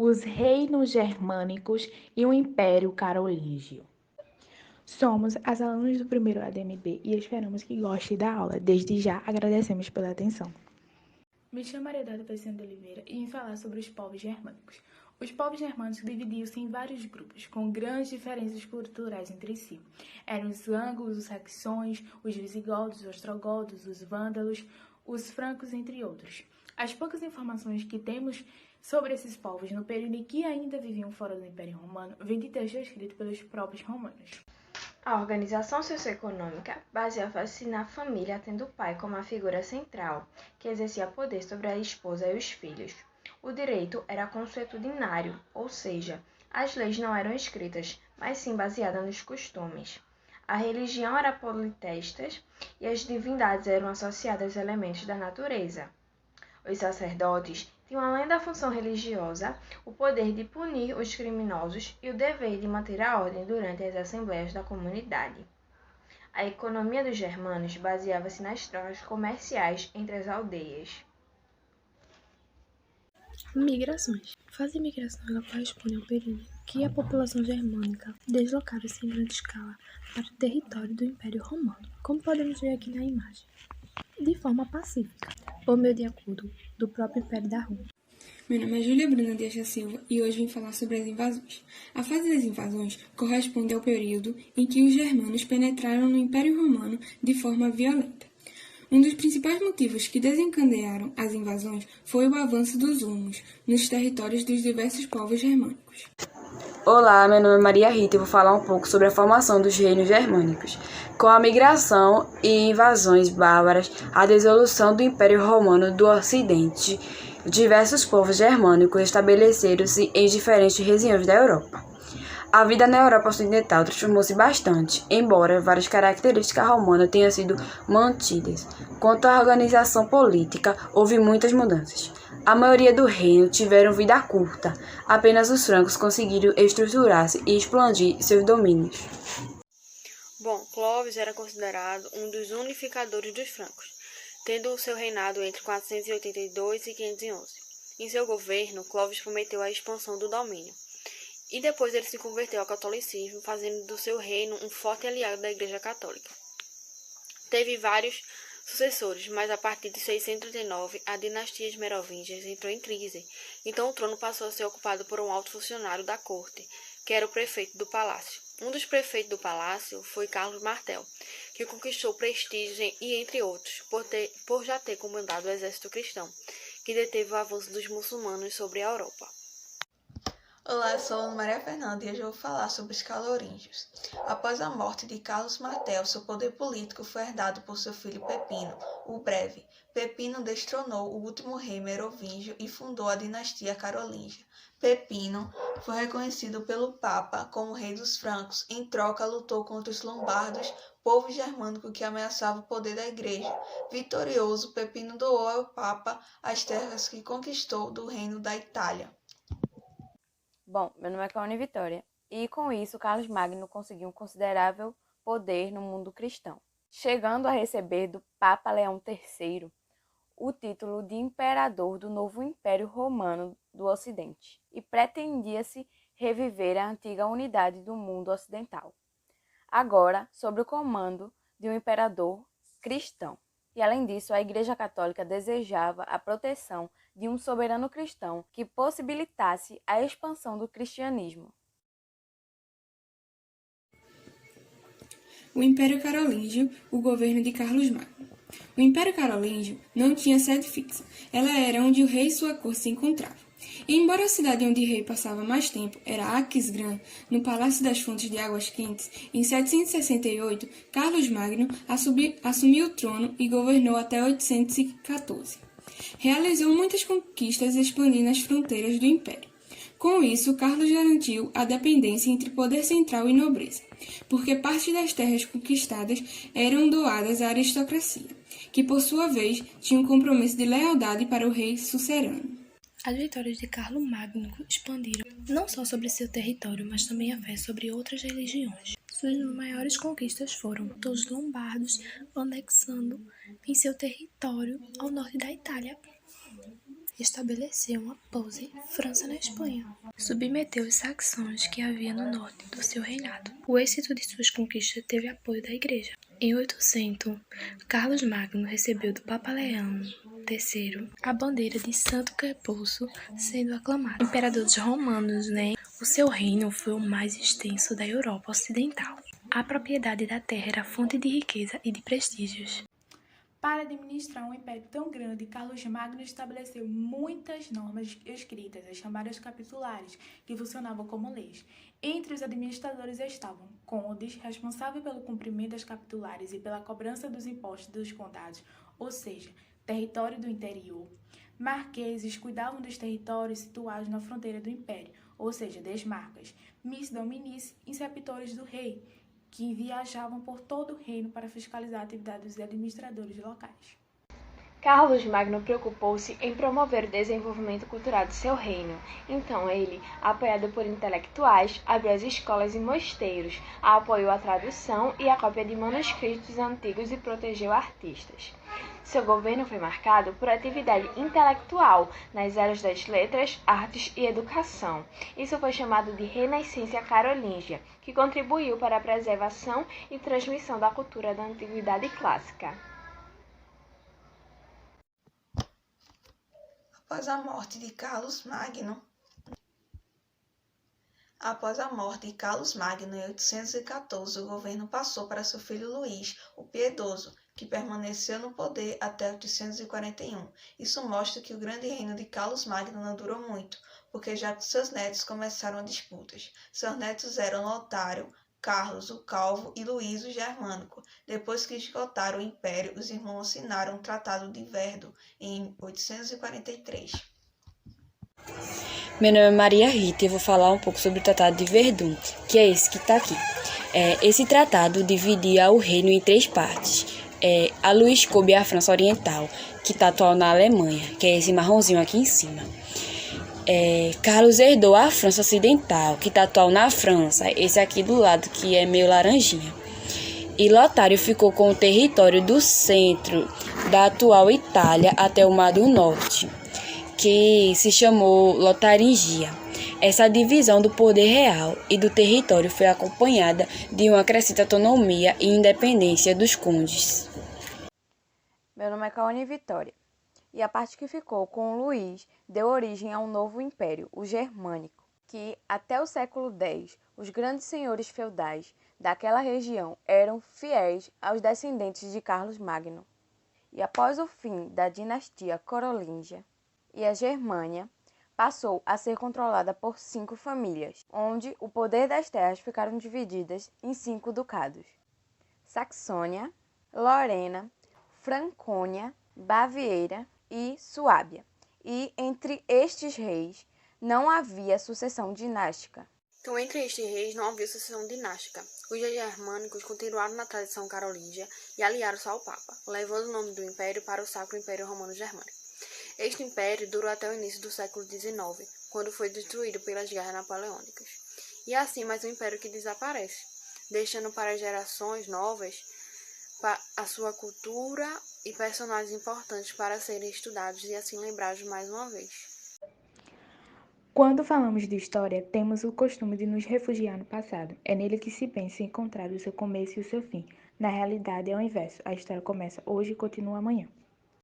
os reinos germânicos e o Império Carolíngio. Somos as alunas do primeiro ADMB e esperamos que goste da aula. Desde já agradecemos pela atenção. Me chamo Aredada Pecina de Oliveira e vim falar sobre os povos germânicos. Os povos germânicos dividiam-se em vários grupos, com grandes diferenças culturais entre si. Eram os ângulos, os saxões, os visigodos, os ostrogodos, os vândalos, os francos, entre outros. As poucas informações que temos sobre esses povos no período em que ainda viviam fora do Império Romano vêm de texto escrito pelos próprios romanos. A organização socioeconômica baseava-se na família, tendo o pai como a figura central, que exercia poder sobre a esposa e os filhos. O direito era consuetudinário, ou seja, as leis não eram escritas, mas sim baseadas nos costumes. A religião era politeísta e as divindades eram associadas a elementos da natureza. Os sacerdotes tinham, além da função religiosa, o poder de punir os criminosos e o dever de manter a ordem durante as assembleias da comunidade. A economia dos germanos baseava-se nas trocas comerciais entre as aldeias. Migrações. A fase de migração ela corresponde ao período que a população germânica deslocava-se em grande escala para o território do Império Romano, como podemos ver aqui na imagem, de forma pacífica, por meio de acordo do próprio Império da Roma. Meu nome é Júlia Bruna Dias da Silva e hoje vim falar sobre as invasões. A fase das invasões corresponde ao período em que os germanos penetraram no Império Romano de forma violenta. Um dos principais motivos que desencadearam as invasões foi o avanço dos hunos nos territórios dos diversos povos germânicos. Olá, meu nome é Maria Rita e vou falar um pouco sobre a formação dos reinos germânicos. Com a migração e invasões bárbaras, a dissolução do Império Romano do Ocidente, diversos povos germânicos estabeleceram-se em diferentes regiões da Europa. A vida na Europa Ocidental transformou-se bastante, embora várias características romanas tenham sido mantidas. Quanto à organização política, houve muitas mudanças. A maioria do reino tiveram vida curta, apenas os francos conseguiram estruturar-se e expandir seus domínios. Bom, Clovis era considerado um dos unificadores dos francos, tendo o seu reinado entre 482 e 511. Em seu governo, Clovis prometeu a expansão do domínio. E depois ele se converteu ao catolicismo, fazendo do seu reino um forte aliado da Igreja Católica. Teve vários sucessores, mas a partir de 639, a dinastia de Merovingias entrou em crise. Então o trono passou a ser ocupado por um alto funcionário da corte, que era o prefeito do palácio. Um dos prefeitos do palácio foi Carlos Martel, que conquistou prestígio e, entre outros, por já ter comandado o exército cristão, que deteve o avanço dos muçulmanos sobre a Europa. Olá, eu sou Ana Maria Fernanda e hoje eu vou falar sobre os carolíngios. Após a morte de Carlos Martel, seu poder político foi herdado por seu filho Pepino, o Breve. Pepino destronou o último rei merovingio e fundou a dinastia carolíngia. Pepino foi reconhecido pelo Papa como rei dos francos. Em troca, lutou contra os lombardos, povo germânico que ameaçava o poder da igreja. Vitorioso, Pepino doou ao Papa as terras que conquistou do reino da Itália. Bom, meu nome é Caone Vitória, e com isso Carlos Magno conseguiu um considerável poder no mundo cristão, chegando a receber do Papa Leão III o título de imperador do novo Império Romano do Ocidente, e pretendia-se reviver a antiga unidade do mundo ocidental, agora sob o comando de um imperador cristão. E, além disso, a Igreja Católica desejava a proteção de um soberano cristão que possibilitasse a expansão do cristianismo. O Império Carolíngio, o governo de Carlos Magno. O Império Carolíngio não tinha sede fixa, ela era onde o rei e sua corte se encontravam. E embora a cidade onde o rei passava mais tempo era Aquisgrã, no Palácio das Fontes de Águas Quentes, em 768, Carlos Magno assumiu o trono e governou até 814. Realizou muitas conquistas expandindo as fronteiras do império. Com isso, Carlos garantiu a dependência entre poder central e nobreza, porque parte das terras conquistadas eram doadas à aristocracia, que por sua vez tinha um compromisso de lealdade para o rei sucerano. As vitórias de Carlos Magno expandiram não só sobre seu território, mas também a fé sobre outras religiões. Suas maiores conquistas foram os lombardos anexando em seu território ao norte da Itália. estabeleceu uma pose França na Espanha. Submeteu os saxões que havia no norte do seu reinado. O êxito de suas conquistas teve apoio da Igreja. Em 800, Carlos Magno recebeu do Papa Leão III a bandeira de Santo Crepúsculo, sendo aclamado imperador dos romanos, O seu reino foi o mais extenso da Europa Ocidental. A propriedade da terra era fonte de riqueza e de prestígios. Para administrar um império tão grande, Carlos Magno estabeleceu muitas normas escritas, as chamadas capitulares, que funcionavam como leis. Entre os administradores estavam condes, responsáveis pelo cumprimento das capitulares e pela cobrança dos impostos dos condados, ou seja, território do interior. Marqueses cuidavam dos territórios situados na fronteira do império, ou seja, desmarcas. Miss dominis, inceptores do rei, que viajavam por todo o reino para fiscalizar a atividade dos administradores locais. Carlos Magno preocupou-se em promover o desenvolvimento cultural de seu reino. Então ele, apoiado por intelectuais, abriu as escolas e mosteiros, apoiou a tradução e a cópia de manuscritos antigos e protegeu artistas. Seu governo foi marcado por atividade intelectual nas áreas das letras, artes e educação. Isso foi chamado de Renascença Carolíngia, que contribuiu para a preservação e transmissão da cultura da antiguidade clássica. Após a morte de Carlos Magno, em 814, o governo passou para seu filho Luís, o Piedoso, que permaneceu no poder até 841. Isso mostra que o grande reino de Carlos Magno não durou muito, porque já com seus netos começaram disputas. Seus netos eram Lotário, Carlos o Calvo e Luís o Germânico. Depois que esgotaram o império, os irmãos assinaram o Tratado de Verdun em 843. Meu nome é Maria Rita e eu vou falar um pouco sobre o Tratado de Verdun, que é esse que está aqui. Esse tratado dividia o reino em 3 partes. A Luís coube a França Oriental, que está atual na Alemanha, que é esse marronzinho aqui em cima. Carlos herdou a França Ocidental, que está atual na França, esse aqui do lado, que é meio laranjinha. E Lotário ficou com o território do centro da atual Itália até o Mar do Norte, que se chamou Lotaringia. Essa divisão do poder real e do território foi acompanhada de uma crescente autonomia e independência dos condes. Meu nome é Caone Vitória, e a parte que ficou com o Luís deu origem a um novo império, o Germânico, que até o século X, os grandes senhores feudais daquela região eram fiéis aos descendentes de Carlos Magno. E após o fim da dinastia Carolíngia, e a Germânia passou a ser controlada por 5 famílias, onde o poder das terras ficaram divididas em 5 ducados: Saxônia, Lorena, Francônia, Baviera e Suábia. E entre estes reis não havia sucessão dinástica. Então, entre estes reis não havia sucessão dinástica. Os germânicos continuaram na tradição carolíngia e aliaram-se ao Papa, levando o nome do império para o Sacro Império Romano Germânico. Este império durou até o início do século XIX, quando foi destruído pelas guerras napoleônicas. E assim mais um império que desaparece, deixando para gerações novas a sua cultura e personagens importantes para serem estudados e assim lembrados mais uma vez. Quando falamos de história, temos o costume de nos refugiar no passado. É nele que se pensa encontrar o seu começo e o seu fim. Na realidade, é o inverso. A história começa hoje e continua amanhã.